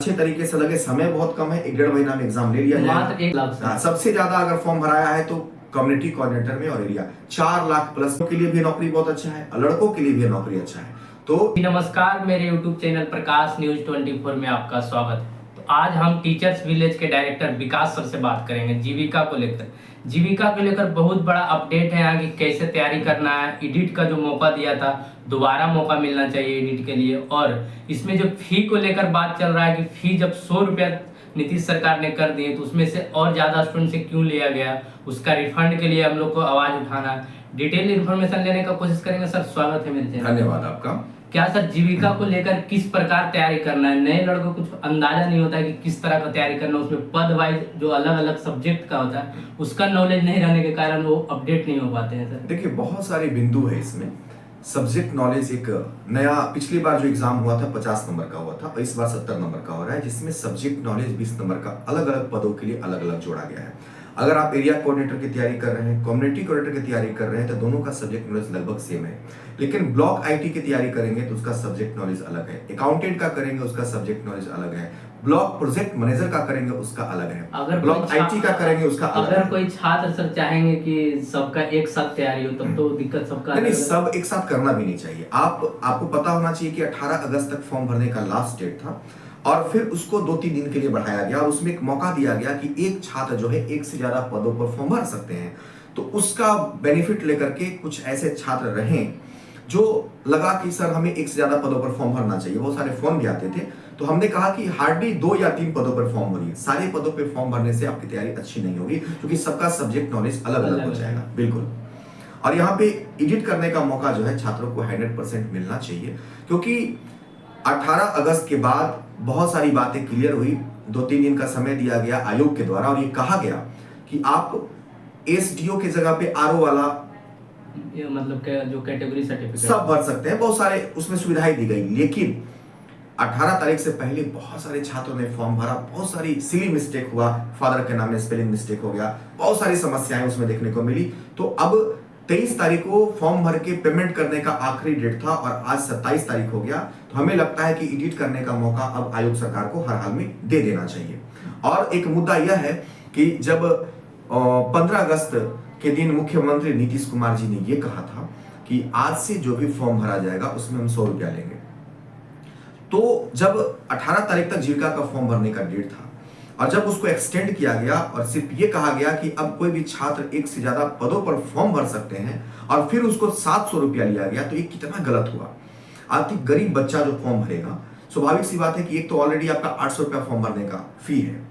अच्छे तरीके से लगे, समय बहुत कम है, 1-1.5 महीना में एग्जाम ले लिया मात्र 1 लाख से। सबसे ज्यादा अगर फॉर्म भराया है तो कम्युनिटी कोऑर्डिनेटर में और एरिया 4 लाख प्लस के लिए भी नौकरी बहुत अच्छा है, लड़कों के लिए भी नौकरी अच्छा है। तो नमस्कार, मेरे यूट्यूब चैनल प्रकाश न्यूज 24 में आपका स्वागत है। तो आज हम टीचर्स विलेज के डायरेक्टर विकास सर से बात करेंगे जीविका को लेकर। जीविका को लेकर बहुत बड़ा अपडेट है आगे कैसे तैयारी करना है। एडिट का जो मौका दिया था दोबारा मौका मिलना चाहिए एडिट के लिए। और इसमें जो फी को लेकर बात चल रहा है कि फी जब 100 रुपया नीतीश सरकार ने कर दिए तो उसमें से और ज्यादा स्टूडेंट से क्यों लिया गया, उसका रिफंड के लिए हम लोग को आवाज उठाना है। डिटेल इन्फॉर्मेशन लेने का कोशिश करेंगे। सर स्वागत है मेरे चैनल। धन्यवाद आपका। क्या सर जीविका को लेकर किस प्रकार तैयारी करना है? नए लड़कों को कुछ अंदाजा नहीं होता है कि किस तरह का तैयारी करना है। उसमें पद वाइज जो अलग अलग सब्जेक्ट का होता है उसका नॉलेज नहीं रहने के कारण वो अपडेट नहीं हो पाते हैं। सर देखिए, बहुत सारे बिंदु है इसमें। सब्जेक्ट नॉलेज एक नया, पिछली बार जो एग्जाम हुआ था 50 नंबर का हुआ था, इस बार 70 नंबर का हो रहा है, जिसमें सब्जेक्ट नॉलेज 20 नंबर का अलग अलग पदों के लिए अलग अलग जोड़ा गया है। अगर आप एरिया कोऑर्डिनेटर की तैयारी कर रहे हैं, कम्युनिटी कोऑर्डिनेटर की तैयारी कर रहे हैं, तो दोनों का सब्जेक्ट नॉलेज लगभग सेम है। लेकिन ब्लॉक आईटी की तैयारी करेंगे तो उसका सब्जेक्ट नॉलेज अलग है, अकाउंटेंट का करेंगे उसका सब्जेक्ट नॉलेज अलग है, ब्लॉक प्रोजेक्ट मैनेजर का करेंगे उसका अलग है, अगर ब्लॉक आईटी का करेंगे उसका अलग है। अगर कोई छात्र सर चाहेंगे कि सबका एक साथ तैयारी हो तब तो दिक्कत सबका नहीं, सब एक साथ करना भी नहीं चाहिए। आपको पता होना चाहिए कि 18 अगस्त तक फॉर्म भरने का लास्ट डेट था और फिर उसको 2-3 दिन के लिए बढ़ाया गया और उसमें एक मौका दिया गया कि एक छात्र जो है एक से ज्यादा पदों पर फॉर्म भर सकते हैं। तो उसका बेनिफिट लेकर के कुछ ऐसे छात्र रहे जो लगा कि सर हमें एक से ज्यादा पदों पर फॉर्म भरना चाहिए, बहुत सारे फोन भी आते थे। तो हमने कहा कि हार्डली 2 या 3 पदों पर फॉर्म भरिए। सारे पदों पर फॉर्म भरने से आपकी तैयारी अच्छी नहीं होगी क्योंकि सबका सब्जेक्ट नॉलेज अलग अलग हो जाएगा। बिल्कुल। और यहाँ पे एडिट करने का मौका जो है छात्रों को 100% मिलना चाहिए क्योंकि 18 अगस्त के बाद बहुत सारी बातें क्लियर हुई। 2-3 दिन का समय दिया गया आयोग के द्वारा और ये कहा गया कि आप एसडीओ की जगह पे आरओ वाला मतलब जो कैटेगरी सर्टिफिकेट सब भर सकते हैं, बहुत सारे उसमें सुविधाएं दी गई। लेकिन 18 तारीख से पहले बहुत सारे छात्रों ने फॉर्म भरा, बहुत सारी सिली मिस्टेक हुआ, फादर के नाम में स्पेलिंग मिस्टेक हो गया, बहुत सारी समस्याएं उसमें देखने को मिली। तो अब 23 तारीख को फॉर्म भर के पेमेंट करने का आखिरी डेट था और आज 27 तारीख हो गया। तो हमें लगता है कि एडिट करने का मौका अब आयोग सरकार को हर हाल में दे देना चाहिए। और एक मुद्दा यह है कि जब 15 अगस्त के दिन मुख्यमंत्री नीतीश कुमार जी ने यह कहा था कि आज से जो भी फॉर्म भरा जाएगा उसमें हम 100 रुपया लेंगे। तो जब 18 तारीख तक जीविका का फॉर्म भरने का डेट था और जब उसको एक्सटेंड किया गया और सिर्फ ये कहा गया कि अब कोई भी छात्र एक से ज्यादा पदों पर फॉर्म भर सकते हैं और फिर उसको 700 रुपया लिया गया, तो ये कितना गलत हुआ। आर्थिक गरीब बच्चा जो फॉर्म भरेगा, स्वाभाविक सी बात है कि एक तो ऑलरेडी आपका 800 रुपया फॉर्म भरने का फी है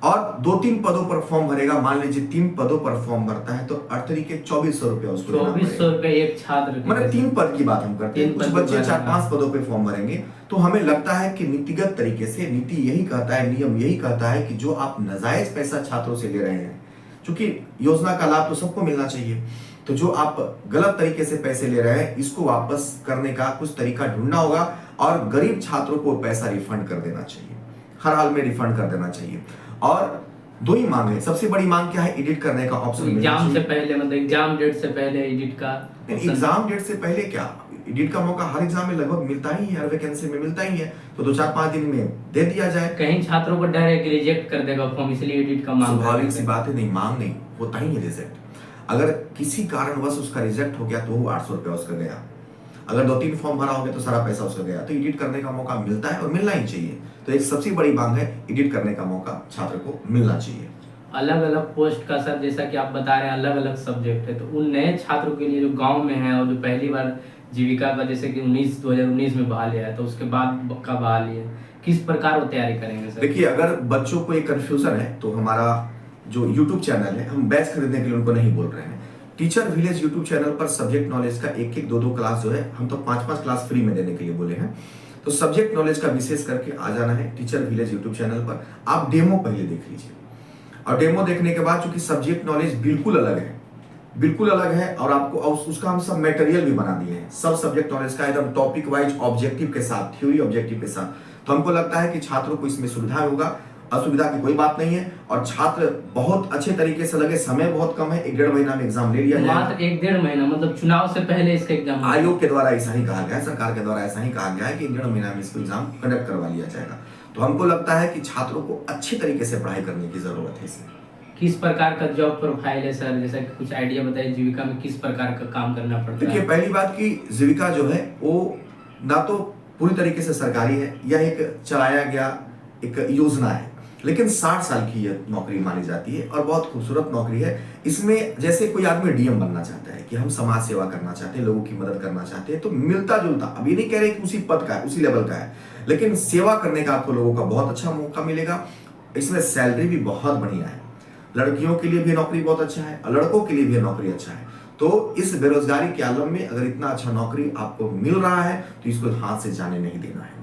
और 2-3 पदों पर फॉर्म भरेगा। मान लीजिए 3 पदों पर फॉर्म भरता है तो 8 तरीके 2400 रुपया उसको 2400 रुपया एक छात्र, मतलब 3 पद की बात हम करते हैं। कुछ बच्चे 4-5 पदों पे फॉर्म भरेंगे। तो हमें लगता है कि नीतिगत तरीके से नीति यही कहता है, नियम यही कहता है कि जो आप नाजायज पैसा छात्रों से ले रहे हैं, क्योंकि योजना का लाभ तो सबको मिलना चाहिए, तो जो आप गलत तरीके से पैसे ले रहे हैं इसको वापस करने का कुछ तरीका ढूंढना होगा और गरीब छात्रों को पैसा रिफंड कर देना चाहिए, हर हाल में रिफंड कर देना चाहिए। और 2 ही मांग है। सबसे बड़ी मांग क्या है? एडिट करने का ऑप्शन एग्जाम से पहले, मतलब एग्जाम डेट से पहले एडिट का। एग्जाम डेट से पहले क्या, एडिट का मौका हर एग्जाम में लगभग मिलता ही है, हर वैकेंसी में मिलता ही है, तो 2-4-5 दिन में दे दिया जाए। कहीं छात्रों को डायरेक्ट रिजेक्ट कर देगा फॉर्म, इसलिए एडिट का मांग। स्वाभाविक सी बात है, नहीं मांग नहीं होता ही है रिजेक्ट। अगर किसी कारणवश उसका रिजेक्ट हो गया तो वो 800 रुपया उसका गया। अगर 2-3 फॉर्म भरा हो गया तो सारा पैसा उसका गया। तो एडिट करने का मौका मिलता है और मिलना ही चाहिए। तो एक सबसे बड़ी मांग है, एडिट करने का मौका छात्र को मिलना चाहिए। अलग अलग पोस्ट का सर, जैसा कि आप बता रहे हैं अलग अलग सब्जेक्ट है, तो उन नए छात्रों के लिए जो गांव में है और जो पहली बार जीविका का जैसे कि 2019 में बहाल लिया है, तो उसके बाद का बहाल लिया, किस प्रकार वो तैयारी करेंगे सर? देखिए, अगर बच्चों को एक कंफ्यूजन है तो हमारा जो यूट्यूब चैनल है, हम बैच खरीदने के लिए उनको नहीं बोल रहे हैं। टीचर विलेज यूट्यूब चैनल पर सब्जेक्ट नॉलेज का 1-1, 2-2 क्लास जो है, हम तो 5-5 क्लास फ्री में देने के लिए बोले हैं। तो सब्जेक्ट नॉलेज का विशेष करके आ जाना है टीचर विलेज यूट्यूब चैनल पर। आप डेमो पहले देख लीजिए और डेमो देखने के बाद चूंकि सब्जेक्ट नॉलेज बिल्कुल अलग है, बिल्कुल अलग है, और आपको उसका हम सब मटेरियल भी बना दिए हैं, सब सब्जेक्ट नॉलेज का एकदम टॉपिक वाइज ऑब्जेक्टिव के साथ, थ्योरी ऑब्जेक्टिव के साथ। तो हमको लगता है कि छात्रों को इसमें सुविधा होगा, असुविधा की कोई बात नहीं है और छात्र बहुत अच्छे तरीके से लगे। समय बहुत कम है, 1-1.5 महीना में एग्जाम ले लिया जाएगा। मात्र 1-1.5 महीना, मतलब चुनाव से पहले इसका एग्जाम आयोग के द्वारा ऐसा ही कहा गया है, सरकार के द्वारा ऐसा ही कहा गया है कि 1-1.5 महीना में इसको एग्जाम कंडक्ट करवा लिया जाएगा। तो हमको लगता है कि छात्रों को अच्छी तरीके से पढ़ाई करने की जरूरत है इसमें। किस प्रकार का जॉब प्रोफाइल है सर, जैसा कि कुछ आइडिया बताइए जीविका में किस प्रकार का काम करना पड़ता देखिए, है? पहली बात की जीविका जो है वो ना तो पूरी तरीके से सरकारी है, यह एक चलाया गया एक योजना है, लेकिन 60 साल की यह नौकरी मानी जाती है और बहुत खूबसूरत नौकरी है। इसमें जैसे कोई आदमी डीएम बनना चाहता है कि हम समाज सेवा करना चाहते हैं, लोगों की मदद करना चाहते हैं, तो मिलता जुलता, अब ये नहीं कह रहे कि उसी पद का है, उसी लेवल का है, लेकिन सेवा करने का आपको लोगों का बहुत अच्छा मौका मिलेगा। इसमें सैलरी भी बहुत बढ़िया है, लड़कियों के लिए भी नौकरी बहुत अच्छा है और लड़कों के लिए भी नौकरी अच्छा है। तो इस बेरोजगारी के आलम में अगर इतना अच्छा नौकरी आपको मिल रहा है तो इसको हाथ से जाने नहीं देना है।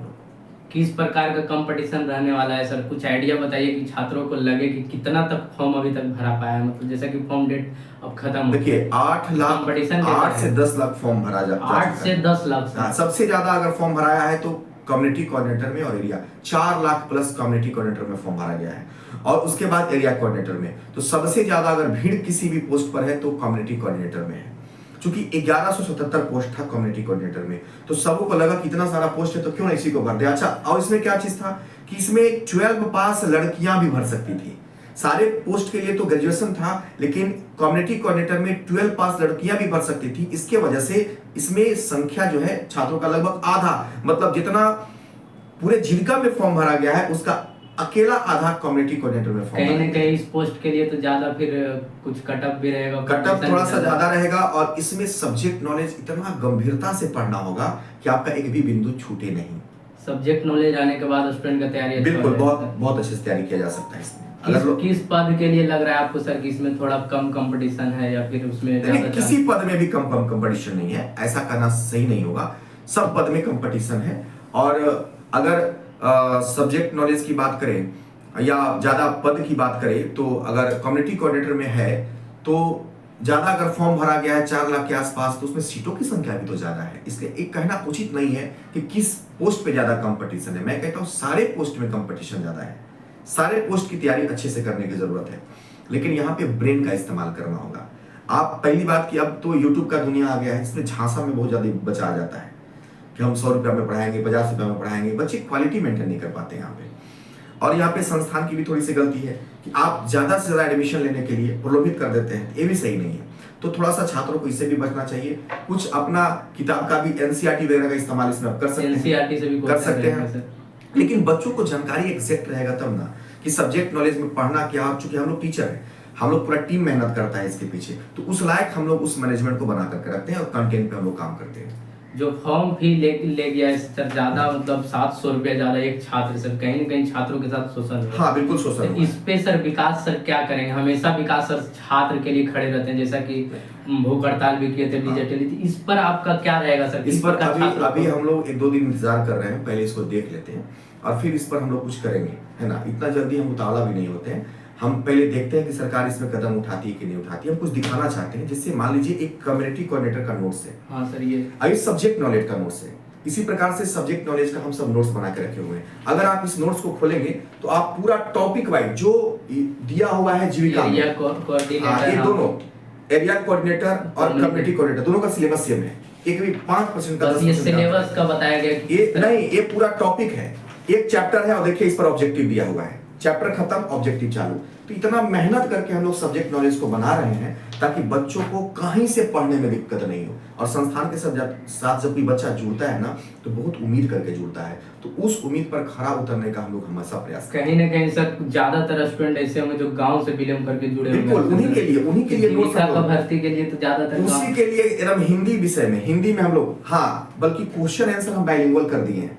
किस प्रकार का कंपटीशन रहने वाला है सर, कुछ आइडिया बताइए कि छात्रों को लगे कि कितना तक फॉर्म अभी तक भरा पाया है, मतलब जैसा कि फॉर्म डेट अब खत्म हो देखिए 8 लाख, कंपटीशन 8 से 10 लाख फॉर्म भरा जा 8 से 10 लाख हाँ, सबसे ज्यादा अगर फॉर्म भराया है तो कम्युनिटी कोऑर्डिनेटर में और area 4 lakh plus community coordinator में फॉर्म भरा गया है और उसके बाद एरिया कोऑर्डिनेटर में। तो सबसे ज्यादा अगर भीड़ किसी भी पोस्ट पर है तो कम्युनिटी कोऑर्डिनेटर में है, क्योंकि 1177 पोस्ट था कम्युनिटी कोऑर्डिनेटर में। तो सबों को लगा कि इतना सारा पोस्ट है तो क्यों ना इसी को भर दे। अच्छा, और इसमें क्या चीज था कि इसमें 12 पास लड़कियां भी भर सकती थी। सारे पोस्ट के लिए तो ग्रेजुएशन था, लेकिन कम्युनिटी कोऑर्डिनेटर में 12 पास लड़कियां भी भर सकती थी। इसके वजह से इसमें संख्या जो है छात्रों का लगभग आधा, मतलब जितना पूरे जीविका में फॉर्म भरा गया है उसका अकेला आधा कम्युनिटी कोऑर्डिनेटर में फॉर्म। कहीं ना कहीं इस पोस्ट के लिए तो ज्यादा फिर कुछ कटअप भी रहेगा, कटअप थोड़ा सा ज्यादा रहेगा और इसमें सब्जेक्ट नॉलेज इतना गंभीरता से पढ़ना होगा कि आपका एक भी बिंदु छूटे नहीं। सब्जेक्ट नॉलेज आने के बाद स्टूडेंट का तैयारी बिल्कुल बहुत अच्छे से तैयारी किया जा सकता है इसमें। किस पद के लिए लग रहा है आपको सर कि इसमें थोड़ा कम कंपटीशन है या फिर उसमें ज्यादा? किसी पद में भी कम कंपटीशन नहीं है, ऐसा करना सही नहीं होगा। सब पद में कंपटीशन है और अगर सब्जेक्ट नॉलेज की बात करें या ज्यादा पद की बात करें तो अगर कम्युनिटी कोऑर्डिनेटर में है तो ज्यादा अगर फॉर्म भरा गया है 4 लाख के आसपास तो उसमें सीटों की संख्या भी तो ज्यादा है। इसलिए एक कहना उचित नहीं है कि किस पोस्ट पे ज्यादा कंपटीशन है। मैं कहता हूं सारे पोस्ट में कंपटीशन ज्यादा है, सारे पोस्ट की तैयारी अच्छे से करने की जरूरत है, लेकिन यहाँ पे ब्रेन का इस्तेमाल करना होगा। आप पहली बात कि अब तो यूट्यूब का दुनिया आ गया है, इसमें झांसा में बहुत ज्यादा बचा जाता है कि हम 100 रुपया में पढ़ाएंगे, 50 रुपया में पढ़ाएंगे, बच्चे क्वालिटी मेंटेन नहीं कर पाते यहाँ पे। और यहाँ पे संस्थान की भी थोड़ी सी गलती है कि आप ज्यादा से ज्यादा एडमिशन लेने के लिए प्रलोभित कर देते हैं, ये भी सही नहीं है। तो थोड़ा सा छात्रों को इससे भी बचना चाहिए। कुछ अपना किताब का भी एनसीईआरटी वगैरह का इस्तेमाल इसमें कर सकते हैं, एनसीईआरटी से भी कर सकते हैं, लेकिन बच्चों को जानकारी एग्जैक्ट रहेगा तब ना कि सब्जेक्ट नॉलेज में पढ़ना क्या। चूंकि हम लोग टीचर हैं, हम लोग पूरा टीम मेहनत करता है इसके पीछे, तो उस लायक हम लोग उस मैनेजमेंट को बना करके रखते हैं और कंटेंट पे हम लोग काम करते हैं। जो फॉर्म फी ले गया है सर ज्यादा, मतलब 700 रुपया ज्यादा एक छात्र सर, कहीं ना कहीं छात्रों के साथ शोषण। हाँ बिल्कुल शोषण। तो इस पे सर विकास सर क्या करेंगे? हमेशा विकास सर छात्र के लिए खड़े रहते हैं, जैसा कि भूख हड़ताल भी किए थे डिजिटली। इस पर आपका क्या रहेगा सर? इस पर अभी हम लोग 1-2 दिन इंतजार कर रहे हैं, पहले इसको देख लेते हैं और फिर इस पर हम लोग कुछ करेंगे, है ना। इतना जल्दी हम उतावला भी नहीं होते हैं, हम पहले देखते हैं कि सरकार इसमें कदम उठाती है कि नहीं उठाती है। हम कुछ दिखाना चाहते हैं, जिससे मान लीजिए एक कम्युनिटी कोऑर्डिनेटर का नोट्स है, हाँ सर, ये सब्जेक्ट नॉलेज का नोट्स है, इसी प्रकार से सब्जेक्ट नॉलेज का हम सब नोट्स बना के रखे हुए हैं। अगर आप इस नोट्स को खोलेंगे तो आप पूरा टॉपिक वाइज जो दिया हुआ है जीविका में, ये दोनों एरिया कोऑर्डिनेटर और कम्युनिटी कोऑर्डिनेटर दोनों का सिलेबस सेम है। एक भी 5% का ये सिलेबस का बताया गया ये नहीं, ये पूरा टॉपिक है, एक चैप्टर है और देखिए इस पर ऑब्जेक्टिव दिया हुआ है, चैप्टर खत्म ऑब्जेक्टिव चालू। तो इतना मेहनत करके हम लोग सब्जेक्ट नॉलेज को बना रहे हैं ताकि बच्चों को कहीं से पढ़ने में दिक्कत नहीं हो। और संस्थान के साथ जब कोई बच्चा जुड़ता है ना तो बहुत उम्मीद करके जुड़ता है, तो उस उम्मीद पर खरा उतरने का हम लोग हमेशा प्रयास करते हैं। कहीं ना कहीं सर ज्यादातर स्टूडेंट ऐसे होंगे जो गांव से बिलोंग करके जुड़े हुए हैं, उन्हीं के लिए जीविका का भर्ती के लिए तो ज्यादातर उसी के लिए एकदम हिंदी विषय में, हिंदी में हम लोग, हाँ बल्कि क्वेश्चन आंसर हम बाइलिंगुअल कर दिए हैं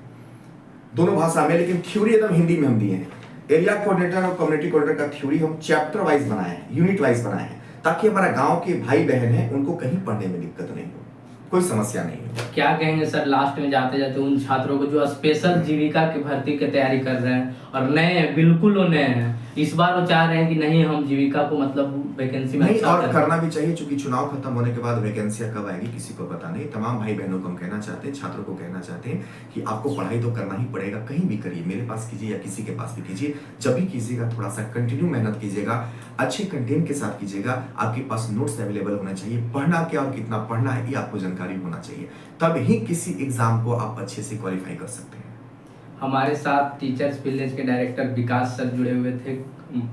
दोनों भाषा में, लेकिन थ्योरी एकदम हिंदी में हम दिए हैं। एरिया कोऑर्डिनेटर और कम्युनिटी कोऑर्डिनेटर का थ्योरी हम चैप्टर वाइज बनाए हैं, यूनिट वाइज बनाए हैं, ताकि हमारा गांव के भाई बहन हैं उनको कहीं पढ़ने में दिक्कत नहीं हो, कोई समस्या नहीं हो। क्या कहेंगे सर लास्ट में जाते जाते उन छात्रों को जो स्पेशल जीविका की भर्ती की तैयारी कर रहे हैं और नए हैं, बिल्कुल वो नए हैं, इस बार वो चाह रहे हैं कि नहीं हम जीविका को मतलब वैकेंसी में नहीं, और करना भी चाहिए, क्योंकि चुनाव खत्म होने के बाद वैकेंसियां कब आएगी किसी को पता नहीं। तमाम भाई बहनों को हम कहना चाहते हैं, छात्रों को कहना चाहते हैं कि आपको पढ़ाई तो करना ही पड़ेगा, कहीं भी करिए, मेरे पास कीजिए या किसी के पास भी कीजिए, जब भी कीजिएगा थोड़ा सा कंटिन्यू मेहनत कीजिएगा, अच्छे कंटेंट के साथ कीजिएगा, आपके पास नोट्स अवेलेबल होना चाहिए, पढ़ना क्या और कितना पढ़ना है ये आपको जानकारी होना चाहिए, तब ही किसी एग्जाम को आप अच्छे से क्वालिफाई कर सकते हैं। हमारे साथ टीचर्स विलेज के डायरेक्टर विकास सर जुड़े हुए थे।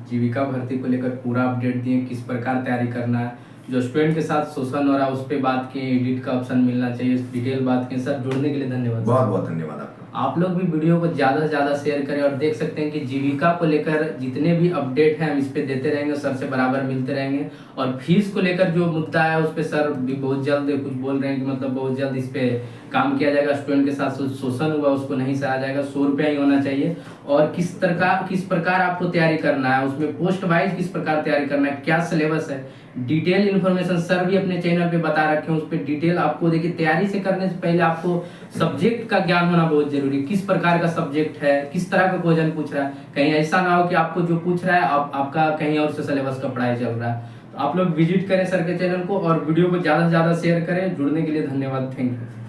जीविका भर्ती को लेकर पूरा अपडेट दिए, किस प्रकार तैयारी करना है, जो स्टूडेंट के साथ शोषण हो रहा है उस पर बात किए, एडिट का ऑप्शन मिलना चाहिए, डिटेल बात किए। सर जुड़ने के लिए धन्यवाद। बहुत बहुत धन्यवाद आपका। आप लोग भी वीडियो को ज़्यादा से ज़्यादा शेयर करें और देख सकते हैं कि जीविका को लेकर जितने भी अपडेट हैं हम इस पे देते रहेंगे, सर से बराबर मिलते रहेंगे। और फीस को लेकर जो मुद्दा है उस पे सर भी बहुत जल्द कुछ बोल रहे हैं कि मतलब बहुत जल्द इस पे काम किया जाएगा। स्टूडेंट के साथ शोषण हुआ उसको नहीं सहा जाएगा, 100 रुपया ही होना चाहिए। और किस प्रकार आपको तैयारी करना है, उसमें पोस्ट वाइज किस प्रकार तैयारी करना है, क्या सिलेबस है, डिटेल इन्फॉर्मेशन सर भी अपने चैनल पे बता रखे हैं। उस पर डिटेल आपको देखिए, तैयारी से करने से पहले आपको सब्जेक्ट का ज्ञान होना बहुत जरूरी है। किस प्रकार का सब्जेक्ट है, किस तरह का क्वेश्चन पूछ रहा है, कहीं ऐसा ना हो कि आपको जो पूछ रहा है आपका कहीं और से सिलेबस का पढ़ाई चल रहा है। तो आप लोग विजिट करें सर के चैनल को और वीडियो को ज़्यादा से ज़्यादा शेयर करें। जुड़ने के लिए धन्यवाद, थैंक यू।